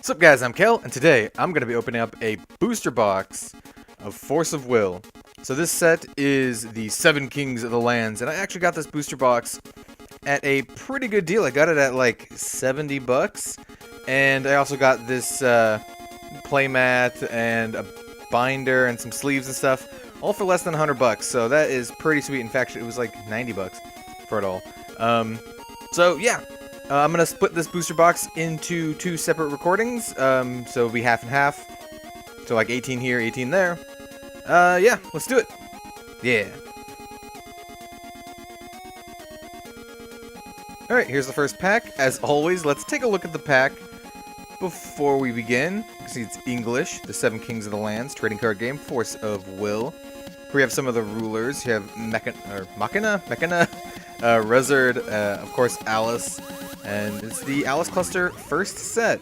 What's up guys, I'm Kel, and today I'm going to be opening up a booster box of Force of Will. So this set is the 7 Kings of the Lands, and I actually got this booster box at a pretty good deal. I got it at like 70 bucks, and I also got this playmat and a binder and some sleeves and stuff, all for less than 100 bucks, so that is pretty sweet. In fact, it was like 90 bucks for it all. So yeah. I'm going to split this booster box into 2 separate recordings, so it'll be half and half, so like 18 here, 18 there. Yeah, let's do it. Yeah. Alright, here's the first pack. As always, let's take a look at the pack before we begin. You can see it's English, the 7 Kings of the Lands, trading card game, Force of Will. Here we have some of the rulers. You have Machina, Rezard, of course, Alice. And it's the Alice Cluster first set.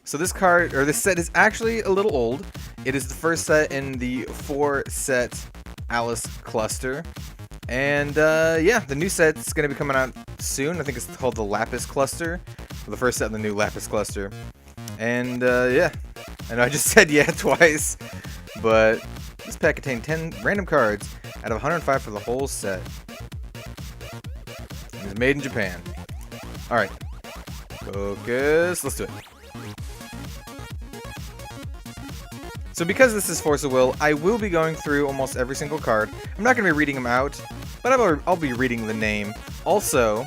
So this card, or this set, is actually a little old. It is the first set in the 4-set Alice Cluster. And yeah, the new set's going to be coming out soon. I think it's called the Lapis Cluster. The first set in the new Lapis Cluster. And yeah, I know I just said yeah twice. But this pack contained 10 random cards out of 105 for the whole set. It was made in Japan. Alright. Focus. Let's do it. So because this is Force of Will, I will be going through almost every single card. I'm not going to be reading them out, but I'll be reading the name. Also,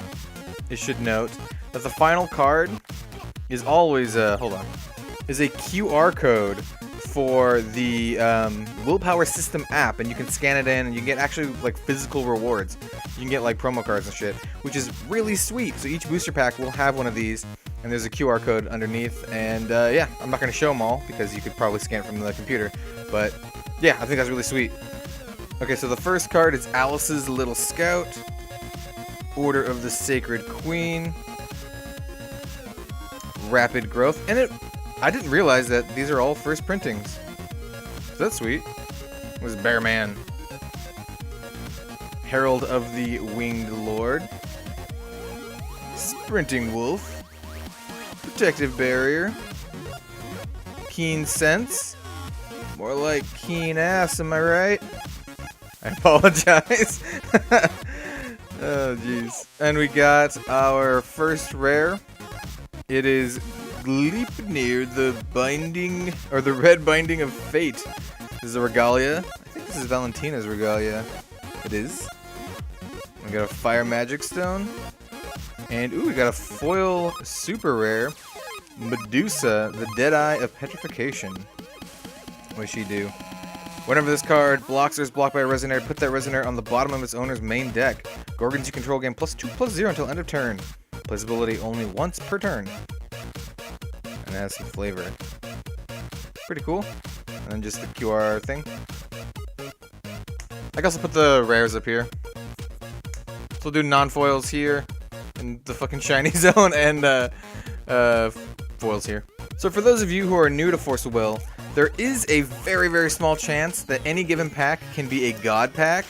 it should note that the final card is always is a QR code for the Willpower System app, and you can scan it in, and you get actually like physical rewards. You can get like promo cards and shit, which is really sweet. So each booster pack will have one of these, and there's a QR code underneath. And yeah, I'm not going to show them all because you could probably scan it from the computer. But yeah, I think that's really sweet. Okay, so the first card is Alice's Little Scout, Order of the Sacred Queen, Rapid Growth, and I didn't realize that these are all first printings. So that's sweet. It was Bear Man. Herald of the Winged Lord. Sprinting Wolf. Protective Barrier. Keen Sense. More like keen ass, am I right? I apologize. Oh, jeez. And we got our first rare. It is Gleipnir, the binding, or the red binding of fate. This is a Regalia. I think this is Valentina's Regalia. It is. We got a Fire Magic Stone. And, ooh, we got a foil super rare. Medusa, the Deadeye of Petrification. What does she do? Whenever this card blocks or is blocked by a Resonator, put that Resonator on the bottom of its owner's main deck. Gorgons you control gain +2/+0 until end of turn. Plays ability only once per turn. And it has some flavor. Pretty cool. And then just the QR thing. I can also put the rares up here. So we'll do non-foils here, in the fucking shiny zone, and foils here. So for those of you who are new to Force of Will, there is a very, very small chance that any given pack can be a God pack,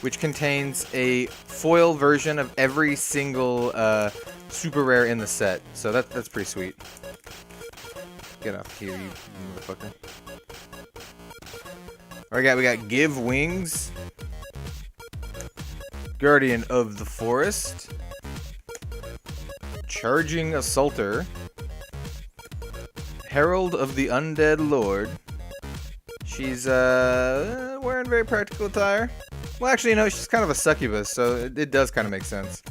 which contains a foil version of every single super rare in the set. So that's pretty sweet. Get off here, you motherfucker. Alright, we got Give Wings. Guardian of the Forest. Charging Assaulter. Herald of the Undead Lord. She's wearing very practical attire. Well, actually, you know, she's kind of a succubus, so it does kind of make sense.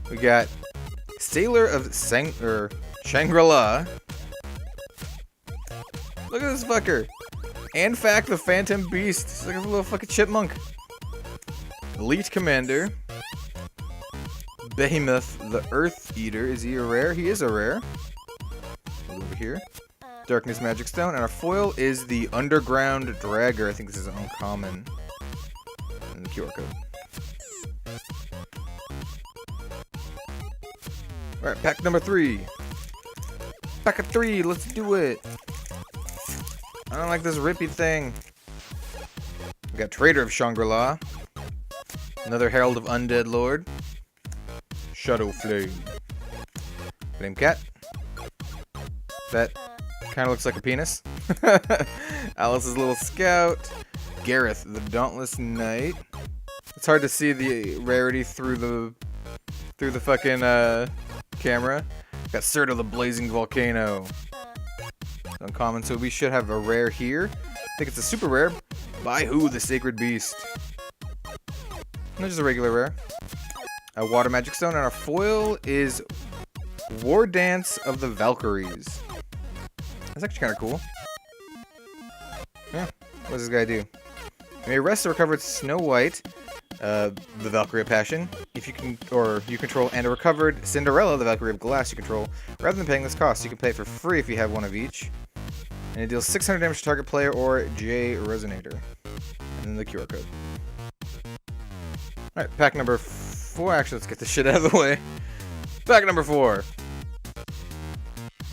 We got Sailor of Shangri-La. Look at this fucker. And fact, the Phantom Beast. He's like a little fucking chipmunk. Elite Commander. Behemoth, the Earth Eater. Is he a rare? He is a rare. Over here. Darkness Magic Stone. And our foil is the Underground Dragger. I think this is uncommon. And the QR code. Alright, pack number 3. Pack of 3, let's do it. I don't like this rippy thing. We got Trader of Shangri-La. Another Herald of Undead Lord. Shadow Flame. Flame Cat. Vet. Kind of looks like a penis. Alice's little scout. Gareth, the Dauntless Knight. It's hard to see the rarity through the fucking camera. Got Serta, the Blazing Volcano. Uncommon, so we should have a rare here. I think it's a super rare. Baihu, the Sacred Beast. And just a regular rare. A Water Magic Stone, and our foil is War Dance of the Valkyries. That's actually kind of cool. Yeah, what does this guy do? You may rest the recovered Snow White, the Valkyrie of Passion, if you can, or you control, and a recovered Cinderella, the Valkyrie of Glass, you control, rather than paying this cost. You can pay it for free if you have one of each. And it deals 600 damage to target player or J Resonator. And then the QR code. Alright, pack number 4. Actually, let's get this shit out of the way. Pack number 4.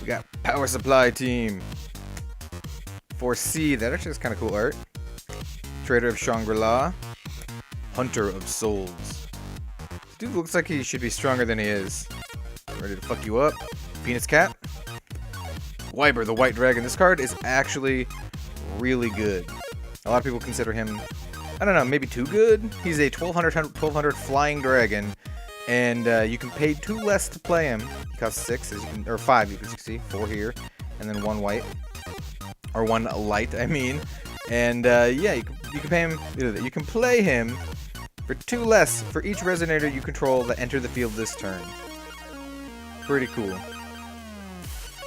We got Power Supply Team. 4C. That actually is kind of cool art. Trader of Shangri-La. Hunter of Souls. This dude looks like he should be stronger than he is. Ready to fuck you up. Penis Cat. Wyber, the White Dragon. This card is actually really good. A lot of people consider him, I don't know, maybe too good. He's a 1200 flying dragon, and you can pay 2 less to play him. He costs 6, as you can, or 5, you can see, 4 here, and then 1 white, or 1 light, I mean. And yeah, you can pay him. You can play him for 2 less for each resonator you control that enter the field this turn. Pretty cool.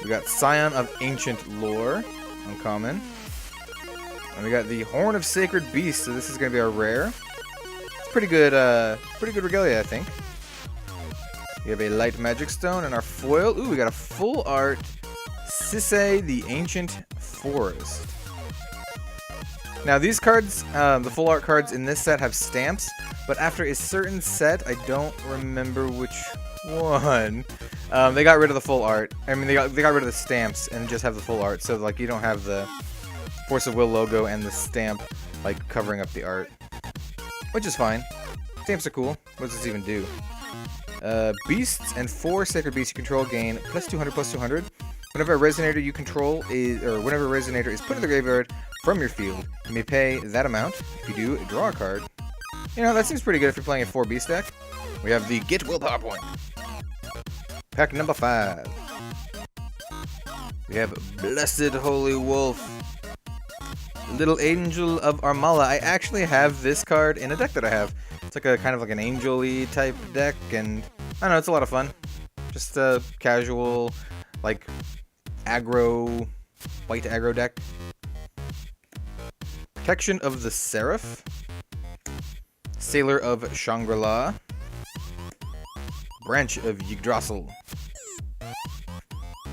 We got Scion of Ancient Lore, uncommon. And we got the Horn of Sacred Beast, so this is going to be our rare. It's pretty good Regalia, I think. We have a Light Magic Stone and our foil. Ooh, we got a full art Sisay, the Ancient Forest. Now these cards, the full art cards in this set have stamps, but after a certain set, I don't remember which one. They got rid of the full art. I mean, they got rid of the stamps and just have the full art. So like you don't have the Force of Will logo and the stamp like covering up the art, which is fine. Stamps are cool. What does this even do? Beasts and 4 Sacred Beasts you control gain +200/+200. Whenever a resonator you control is, or whenever a resonator is put in the graveyard from your field, you may pay that amount. If you do, draw a card. You know, that seems pretty good if you're playing a 4 beast deck. We have the Get Willpower Point. Pack number 5. We have Blessed Holy Wolf. Little Angel of Armala. I actually have this card in a deck that I have. It's like a kind of like an angel-y type deck, and I don't know, it's a lot of fun. Just a casual, like, aggro, white aggro deck. Protection of the Seraph. Sailor of Shangri-La. Branch of Yggdrasil.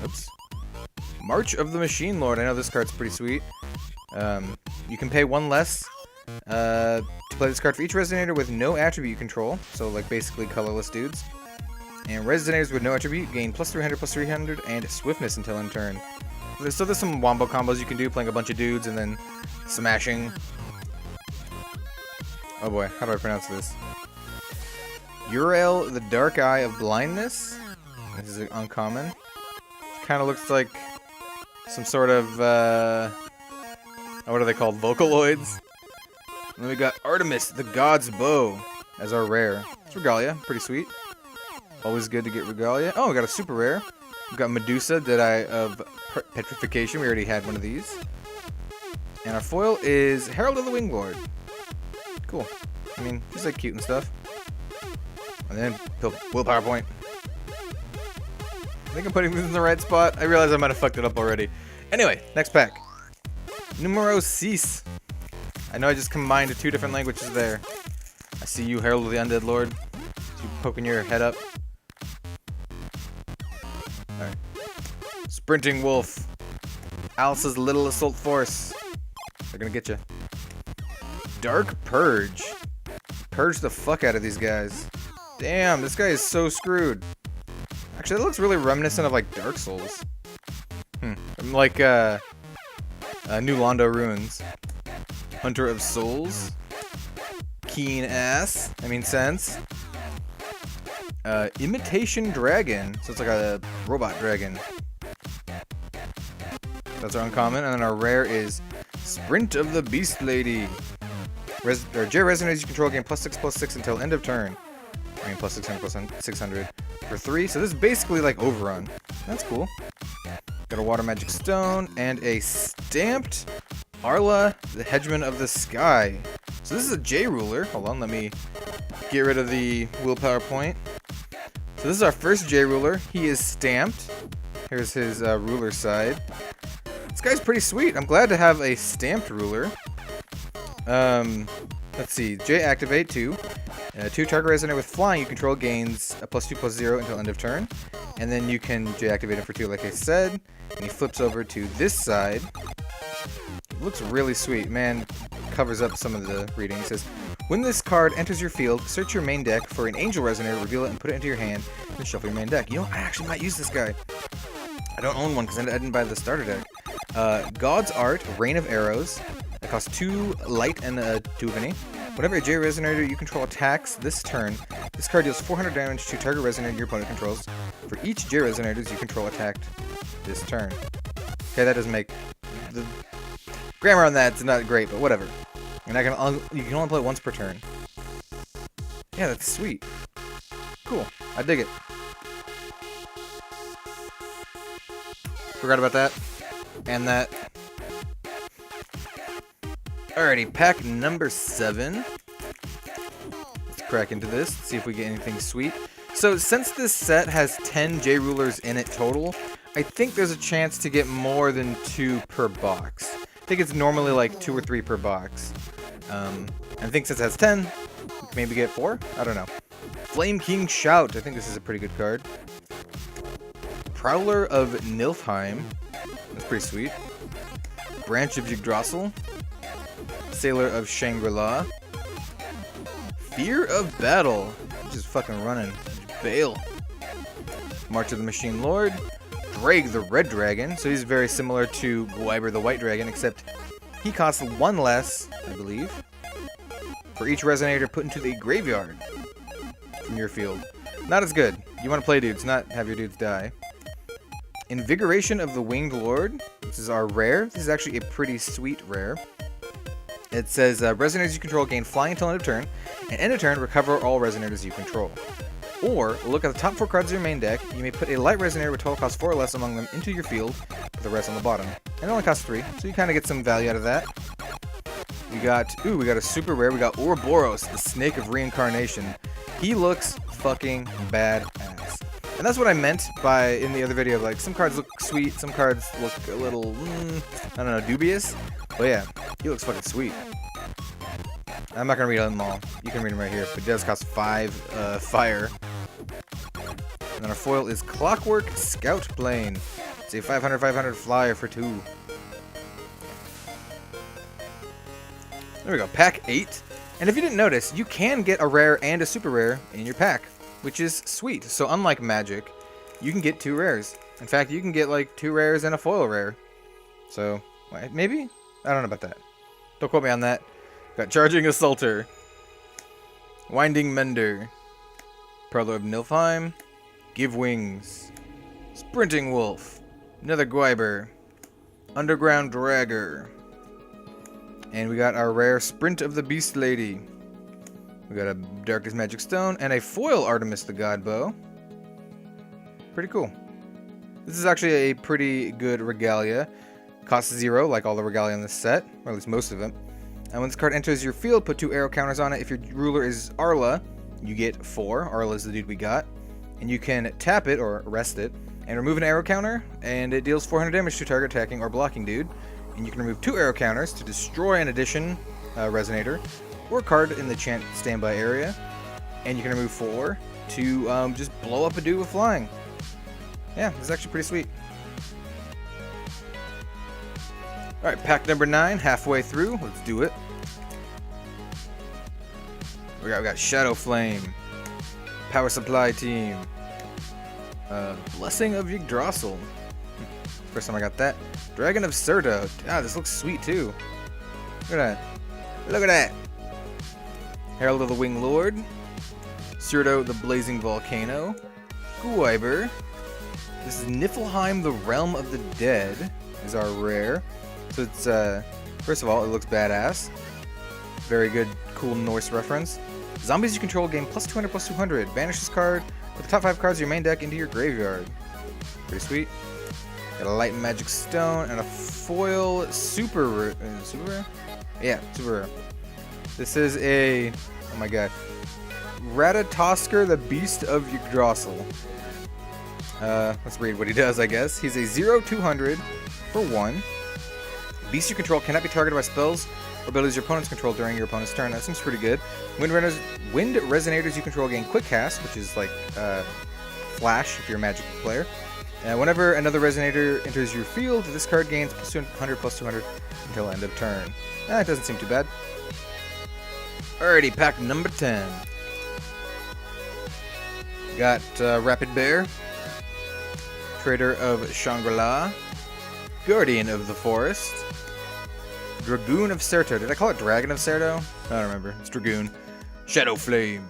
Oops. March of the Machine Lord. I know this card's pretty sweet. You can pay 1 less to play this card for each resonator with no attribute you control. So, like, basically colorless dudes. And resonators with no attribute gain +300/+300 and swiftness until end turn. So there's some wombo combos you can do, playing a bunch of dudes and then smashing. Oh boy, how do I pronounce this? Uriel, the Dark Eye of Blindness. This is uncommon. Kind of looks like some sort of, what are they called? Vocaloids? And then we got Artemis, the God's Bow, as our rare. It's Regalia, pretty sweet. Always good to get Regalia. Oh, we got a super rare. We got Medusa, Deadeye of Petrification. We already had one of these. And our foil is Herald of the Winged Lord. Cool. I mean, just like cute and stuff. And then Willpower Point. I think I'm putting this in the right spot. I realize I might have fucked it up already. Anyway, next pack. Numero 6. I know I just combined 2 different languages there. I see you, Herald of the Undead Lord. You poking your head up. Alright. Sprinting Wolf. Alice's Little Assault Force. They're gonna get you. Dark Purge. Purge the fuck out of these guys. Damn, this guy is so screwed. Actually, that looks really reminiscent of like Dark Souls. Like New Londo Ruins. Hunter of Souls. Keen Ass. I mean sense. Imitation Dragon. So it's like a robot dragon. That's our uncommon. And then our rare is Sprint of the Beast Lady. J Resonators you control gain +6/+6 until end of turn. I mean +600/+600 for 3. So this is basically like Overrun. That's cool. Got a Water Magic Stone and a stamped Arla, the Hedgeman of the Sky. So this is a J ruler. Hold on, let me get rid of the willpower point. So this is our first J ruler. He is stamped. Here's his ruler side. This guy's pretty sweet. I'm glad to have a stamped ruler. Let's see. J activate 2. 2 target resonator with flying you control gains a +2/+0 until end of turn. And then you can J activate him for 2 like I said. And he flips over to this side. It looks really sweet. Man, covers up some of the reading. It says, when this card enters your field, search your main deck for an Angel Resonator, reveal it, and put it into your hand, and shuffle your main deck. You know, I actually might use this guy. I don't own one because I didn't buy the starter deck. God's Art, Rain of Arrows. That costs 2 light and 2 of any. Whenever a J Resonator you control attacks this turn, this card deals 400 damage to target Resonator your opponent controls. For each J Resonators you control attacked this turn. Okay, that doesn't make... The grammar on that's not great, but whatever. And you can only play once per turn. Yeah, that's sweet. Cool. I dig it. Forgot about that. And that. Alrighty, pack number 7. Let's crack into this, see if we get anything sweet. So, since this set has 10 J rulers in it total, I think there's a chance to get more than 2 per box. I think it's normally like 2 or 3 per box. I think since it has 10, we can maybe get 4? I don't know. Flame King Shout. I think this is a pretty good card. Prowler of Nilfheim. That's pretty sweet. Branch of Yggdrasil. Sailor of Shangri-La. Fear of Battle. Just fucking running. Bail. March of the Machine Lord. Drag the Red Dragon. So he's very similar to Gwyber the White Dragon, except he costs 1 less, I believe, for each Resonator put into the graveyard from your field. Not as good. You want to play dudes, not have your dudes die. Invigoration of the Winged Lord. This is our rare. This is actually a pretty sweet rare. It says, Resonators you control gain flying until end of turn, and end of turn, recover all Resonators you control. Or, look at the top 4 cards of your main deck. You may put a light Resonator with total cost 4 or less among them into your field, with the rest on the bottom. And it only costs 3, so you kind of get some value out of that. We got a super rare. We got Ouroboros, the Snake of Reincarnation. He looks fucking badass. And that's what I meant by, in the other video, like, some cards look sweet, some cards look a little, I don't know, dubious. But yeah, he looks fucking sweet. I'm not going to read them all. You can read them right here. But it does cost 5 fire. And then our foil is Clockwork Scout Plane. It's a 500/500 flyer for 2. There we go. Pack 8. And if you didn't notice, you can get a rare and a super rare in your pack, which is sweet. So unlike Magic, you can get 2 rares. In fact, you can get like 2 rares and a foil rare. So, maybe? I don't know about that. Don't quote me on that. Got Charging Assaulter. Winding Mender. Prowler of Nilfheim. Give Wings. Sprinting Wolf. Another Gwyber. Underground Dragger. And we got our rare Sprint of the Beast Lady. We got a Darkest Magic Stone and a foil Artemis the God Bow. Pretty cool. This is actually a pretty good Regalia. Costs 0, like all the Regalia in this set, or at least most of them. And when this card enters your field, put 2 arrow counters on it. If your ruler is Arla, you get 4. Arla is the dude we got. And you can tap it, or rest it, and remove an arrow counter, and it deals 400 damage to target attacking or blocking dude. And you can remove 2 arrow counters to destroy an addition Resonator, or card in the chant standby area. And you can remove 4 to just blow up a dude with flying. Yeah, this is actually pretty sweet. Alright, pack number 9, halfway through. Let's do it. We got Shadow Flame. Power Supply Team. Blessing of Yggdrasil. First time I got that. Dragon of Surdo. Ah, this looks sweet too. Look at that. Look at that. Herald of the Winged Lord. Surdo the Blazing Volcano. Gwyber. This is Niflheim, the Realm of the Dead, is our rare. So it's, first of all, it looks badass. Very good, cool Norse reference. Zombies you control gain plus 200, plus 200. Banish this card with the top 5 cards of your main deck into your graveyard. Pretty sweet. Got a light magic stone and a foil super rare. Super rare? Yeah, super rare. This is a, oh my god, Ratatosker, the Beast of Yggdrasil. Let's read what he does, I guess. He's a 0/200 for 1. Beast you control cannot be targeted by spells or abilities your opponents control during your opponent's turn. That seems pretty good. Wind Resonators you control gain Quick Cast, which is like Flash if you're a Magic player. Whenever another Resonator enters your field, this card gains plus 200, plus 200 until end of turn. It doesn't seem too bad. Alrighty, pack number 10. Got Rapid Bear, Trader of Shangri-La, Guardian of the Forest, Dragoon of Certo. Did I call it Dragon of Certo? I don't remember. It's Dragoon. Shadow Flame.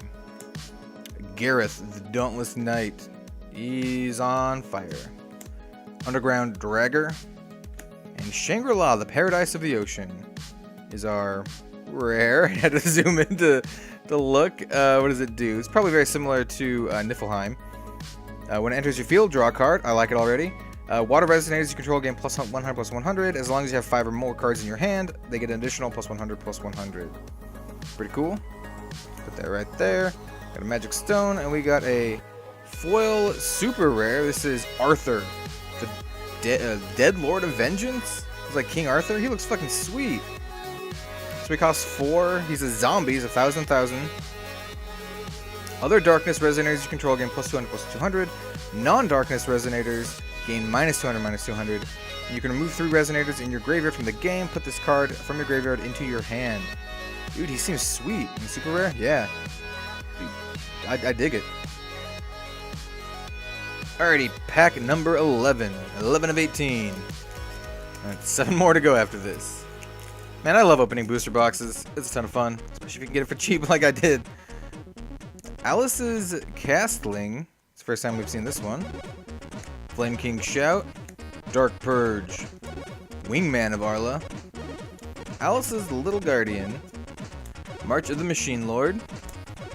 Gareth, the Dauntless Knight. He's on fire. Underground Dragger. And Shangri-La, the Paradise of the Ocean, is our rare. I had to zoom in to look. What does it do? It's probably very similar to Niflheim. When it enters your field, draw a card. I like it already. Water Resonators you control gain plus 100, plus 100. As long as you have 5 or more cards in your hand, they get an additional plus 100, plus 100. Pretty cool. Put that right there. Got a Magic Stone, and we got a foil super rare. This is Arthur, the Dead Lord of Vengeance. It's like King Arthur. He looks fucking sweet. So he costs 4. He's a zombie. He's 1,000. Other Darkness Resonators you control gain plus 200, plus 200. Non-Darkness Resonators gain minus 200, minus 200. And you can remove 3 Resonators in your graveyard from the game. Put this card from your graveyard into your hand. Dude, he seems sweet. And super rare? Yeah. Dude, I dig it. Alrighty, pack number 11. 11 of 18. Alright, 7 more to go after this. Man, I love opening booster boxes. It's a ton of fun, especially if you can get it for cheap like I did. Alice's Castling. It's the first time we've seen this one. Flame King Shout. Dark Purge. Wingman of Arla. Alice's Little Guardian. March of the Machine Lord.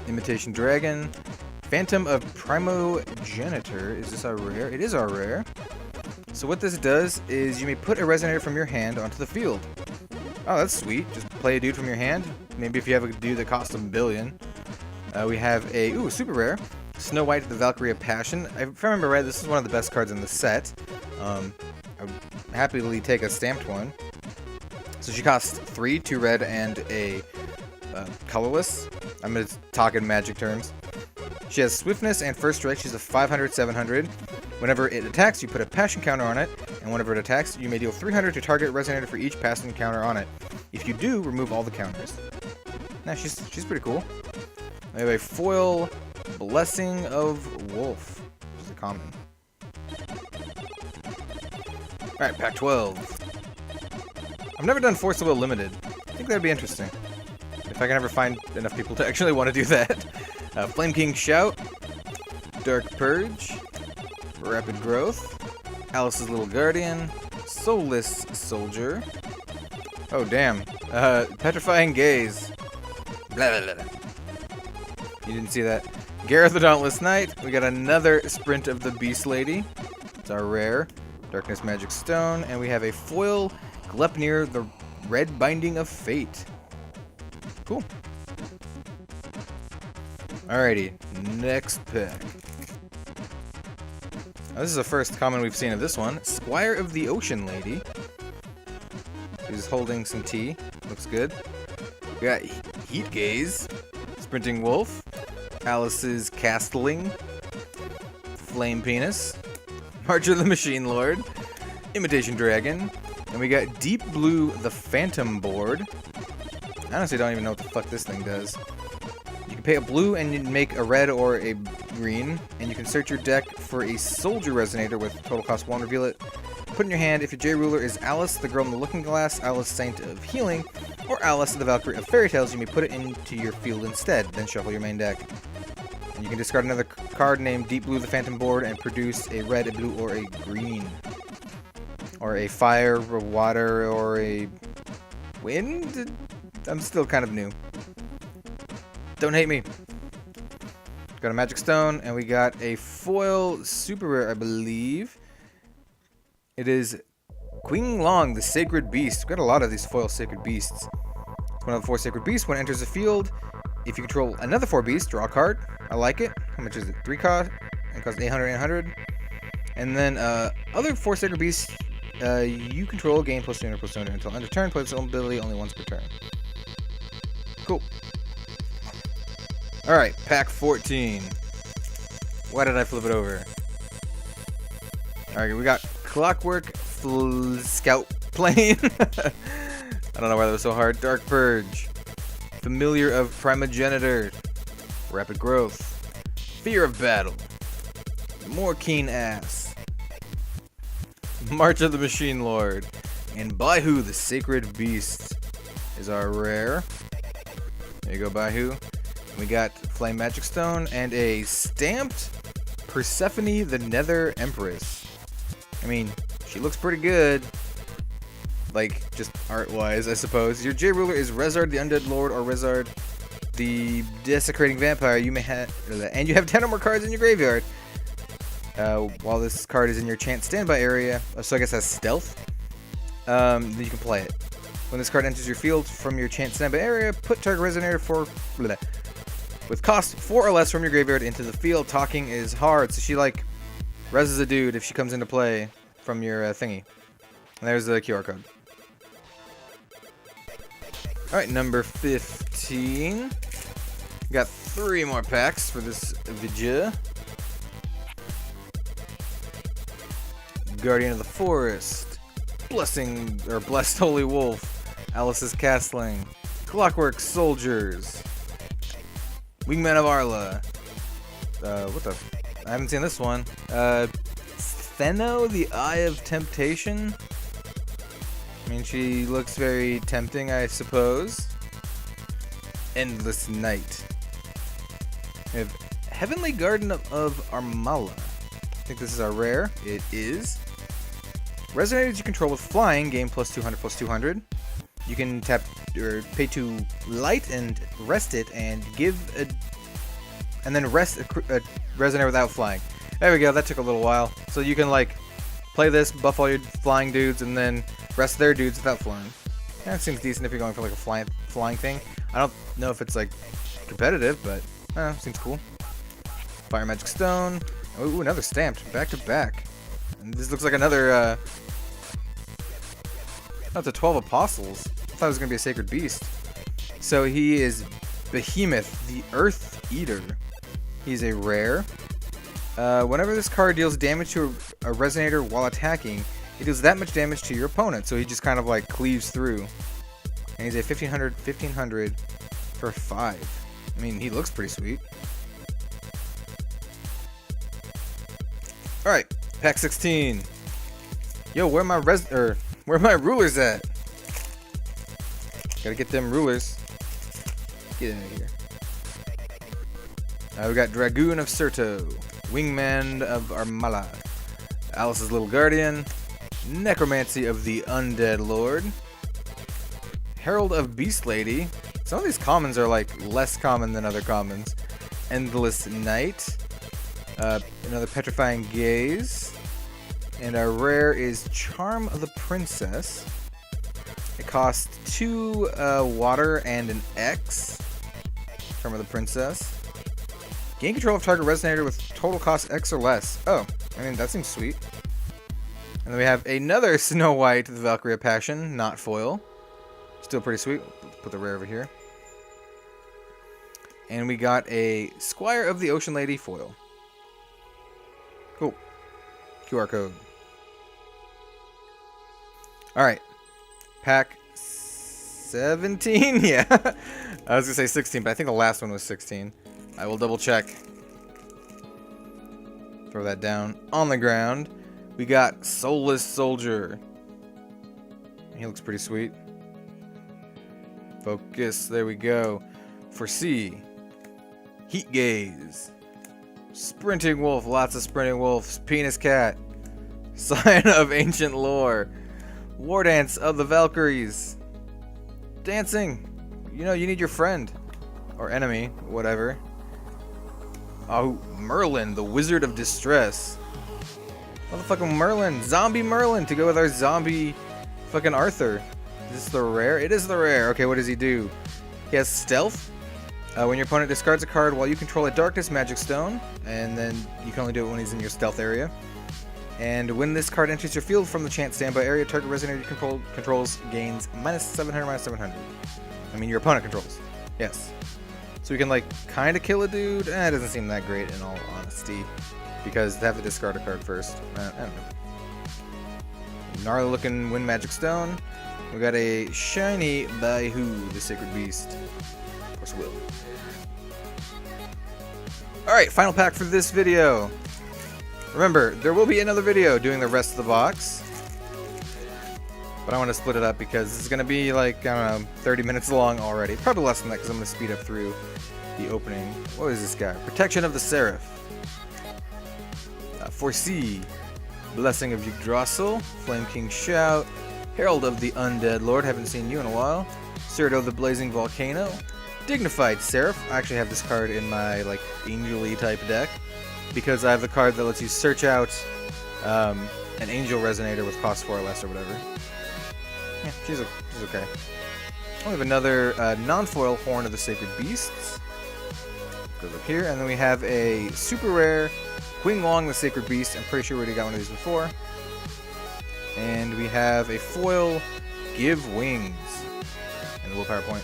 Imitation Dragon. Phantom of Primogenitor. Is this our rare? It is our rare. So what this does is you may put a Resonator from your hand onto the field. Oh, that's sweet. Just play a dude from your hand. Maybe if you have a dude that costs $1 billion. We have a, super rare. Snow White, the Valkyrie of Passion. If I remember right, this is one of the best cards in the set. I would happily take a stamped one. So she costs 3, 2 red, and a colorless. I'm going to talk in Magic terms. She has Swiftness and First Strike. She's a 500, 700. Whenever it attacks, you put a passion counter on it, and whenever it attacks, you may deal 300 to target Resonator for each passion counter on it. If you do, remove all the counters. Now, she's pretty cool. We have a foil Blessing of Wolf, which is a common. Alright, pack 12. I've never done Force of Will Limited. I think that'd be interesting. If I can ever find enough people to actually want to do that. Flame King Shout. Dark Purge. Rapid Growth. Alice's Little Guardian. Soulless Soldier. Oh, damn. Petrifying Gaze. Blah, blah, blah. You didn't see that. Gareth the Dauntless Knight. We got another Sprint of the Beast Lady. It's our rare. Darkness Magic Stone. And we have a foil Glepnir, the Red Binding of Fate. Cool. Alrighty, next pick. Now, this is the first common we've seen of this one. Squire of the Ocean Lady. She's holding some tea. Looks good. We got Heat Gaze. Sprinting Wolf. Alice's Castling. Flame Penis. March of the Machine Lord. Imitation Dragon. And we got Deep Blue, the Phantom Board. I honestly don't even know what the fuck this thing does. You can pay a blue and you make a red or a green, and you can search your deck for a Soldier Resonator with total cost 1, reveal it, put in your hand. If your J-Ruler is Alice, the Girl in the Looking Glass, Alice, Saint of Healing, or Alice, the Valkyrie of Fairy Tales, you may put it into your field instead, then shuffle your main deck. You can discard another card named Deep Blue the Phantom Board and produce a red, a blue, or a green. Or a fire, a water, or a wind? I'm still kind of new. Don't hate me. Got a Magic Stone, and we got a foil super rare, I believe. It is Qing Long, the Sacred Beast. We've got a lot of these foil Sacred Beasts. It's one of the 4 Sacred Beasts. When it enters the field, if you control another 4 beasts, draw a card. I like it. How much is it? 3 cost. It costs 800, 800. And then other 4 Sacred Beasts you control gain plus 200 plus 200 until end of turn. Play its own ability only once per turn. Cool. Alright, pack 14. Why did I flip it over? Alright, we got Clockwork Scout Plane. I don't know why that was so hard. Dark Purge. Familiar of Primogenitor. Rapid Growth. Fear of Battle. More Keen Ass. March of the Machine Lord. And Baihu the Sacred Beast is our rare. There you go, Baihu. We got Flame Magic Stone and a stamped Persephone the Nether Empress. I mean, she looks pretty good. Like, just art-wise, I suppose. Your J-Ruler is Rezard the Undead Lord or Rezard the Desecrating Vampire. You may have, and you have 10 or more cards in your graveyard. While this card is in your Chant Standby area, so I guess that's Stealth, then you can play it. When this card enters your field from your Chant Standby area, put target Resonator with cost 4 or less from your graveyard into the field. Talking is hard, so she like reses a dude if she comes into play from your thingy. And there's the QR code. Alright, number 15. Got 3 more packs for this video. Guardian of the Forest. Blessed Holy Wolf. Alice's Castling. Clockwork Soldiers. Wingman of Arla. What the? I haven't seen this one. Theno, the Eye of Temptation. I mean, she looks very tempting, I suppose. Endless Night. We have Heavenly Garden of Armala. I think this is our rare. It is. Resonators you control with flying gain plus 200 plus 200. You can tap or pay to light and rest it and give a. And then rest a Resonator without flying. There we go, that took a little while. So you can like play this, buff all your flying dudes, and then rest their dudes without flying. Yeah, it seems decent if you're going for like a flying thing. I don't know if it's like competitive, but seems cool. Fire Magic Stone. Ooh, another stamped, back to back. And this looks like another, that's a 12 Apostles. I thought it was going to be a Sacred Beast. So he is Behemoth, the Earth Eater. He's a rare. Whenever this card deals damage to a Resonator while attacking, it deals that much damage to your opponent. So he just kind of like cleaves through. And he's a 1500 for 5. I mean, he looks pretty sweet. Alright, pack 16. Yo, where my rulers at? Gotta get them rulers. Get out of here. We got Dragoon of Certo, Wingman of Armala, Alice's Little Guardian, Necromancy of the Undead Lord, Herald of Beast Lady. Some of these commons are like less common than other commons. Endless Night. Another Petrifying Gaze. And our rare is Charm of the Princess. It costs 2 water and an X. Charm of the Princess. Gain control of target Resonator with total cost X or less. Oh, I mean, that seems sweet. And then we have another Snow White, the Valkyrie of Passion, not foil. Still pretty sweet. Put the rare over here. And we got a Squire of the Ocean Lady foil. Cool. QR code. Alright. Pack 17? Yeah. I was going to say 16, but I think the last one was 16. I will double check. Throw that down on the ground. We got Soulless Soldier. He looks pretty sweet. Focus. There we go. Foresee. Heat Gaze. Sprinting wolf, lots of sprinting wolves. Penis cat. Sign of ancient lore. War dance of the Valkyries. Dancing. You know, you need your friend. Or enemy, whatever. Oh, Merlin, the Wizard of Distress. Motherfucking Merlin. Zombie Merlin to go with our zombie fucking Arthur. Is this the rare? It is the rare. Okay, what does he do? He has stealth. When your opponent discards a card while you control a darkness magic stone, and then you can only do it when he's in your stealth area. And when this card enters your field from the chant standby area, target resonator you controls gains -700, -700. I mean, your opponent controls. Yes. So we can, like, kind of kill a dude. It doesn't seem that great, in all honesty, because they have to discard a card first. I don't know. Gnarly looking wind magic stone. We got a shiny Baihu, the sacred beast. Of course, will. Alright, final pack for this video. Remember, there will be another video doing the rest of the box. But I want to split it up because this is going to be like, I don't know, 30 minutes long already. Probably less than that because I'm going to speed up through the opening. What is this guy? Protection of the Seraph. Foresee. Blessing of Yggdrasil. Flame King Shout. Herald of the Undead Lord. Haven't seen you in a while. Cyrdo the Blazing Volcano. Dignified Seraph. I actually have this card in my, like, angel-y type deck because I have the card that lets you search out an angel resonator with cost 4 or less or whatever. Yeah, she's okay. We have another non-foil Horn of the Sacred Beasts. Goes up here, and then we have a super rare Qing Long the Sacred Beast. I'm pretty sure we already got one of these before. And we have a foil Give Wings. And the willpower point.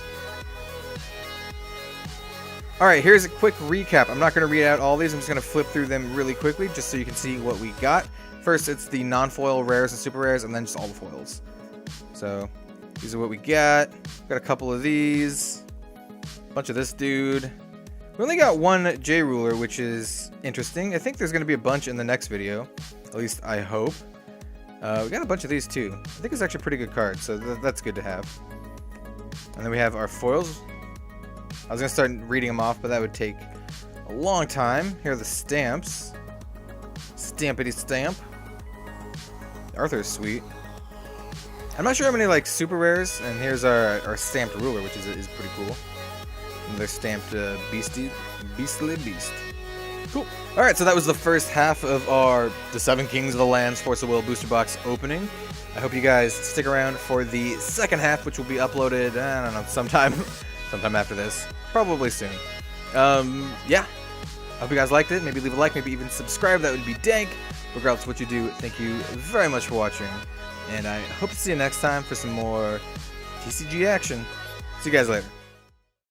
Alright, here's a quick recap. I'm not going to read out all these. I'm just going to flip through them really quickly just so you can see what we got. First, it's the non-foil rares and super rares, and then just all the foils. So, these are what we got. Got a couple of these. A bunch of this dude. We only got one J-Ruler, which is interesting. I think there's going to be a bunch in the next video. At least, I hope. We got a bunch of these, too. I think it's actually a pretty good card, so that's good to have. And then we have our foils. I was going to start reading them off, but that would take a long time. Here are the stamps. Stampity stamp. Arthur is sweet. I'm not sure how many, like, super rares. And here's our stamped ruler, which is pretty cool. Another stamped beastly beast. Cool. Alright, so that was the first half of the 7 Kings of the Lands Force of Will booster box opening. I hope you guys stick around for the second half, which will be uploaded, I don't know, sometime after this. Probably soon. Yeah. I hope you guys liked it. Maybe leave a like, maybe even subscribe. That would be dank. Regardless of what you do, thank you very much for watching. And I hope to see you next time for some more TCG action. See you guys later.